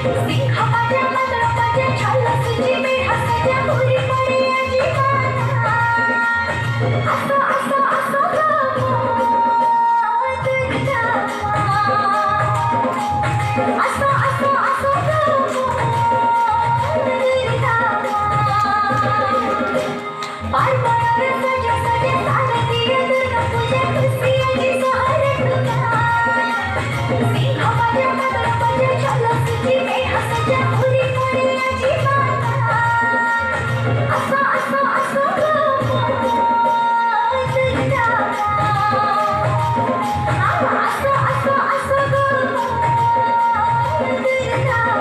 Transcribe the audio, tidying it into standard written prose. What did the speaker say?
सिंह माझ्या मदराच्या छालसची मेढा सज्या घोरी पडे अजिबाता असं असं असं गमत जमा असं असं असं गमत जमा पारपणारे सजे सजे सारथीय दुर्गा पूजे खुशियाची सहर तुला सिंह माझ्या मदराच्या छालसची मेढा सज्या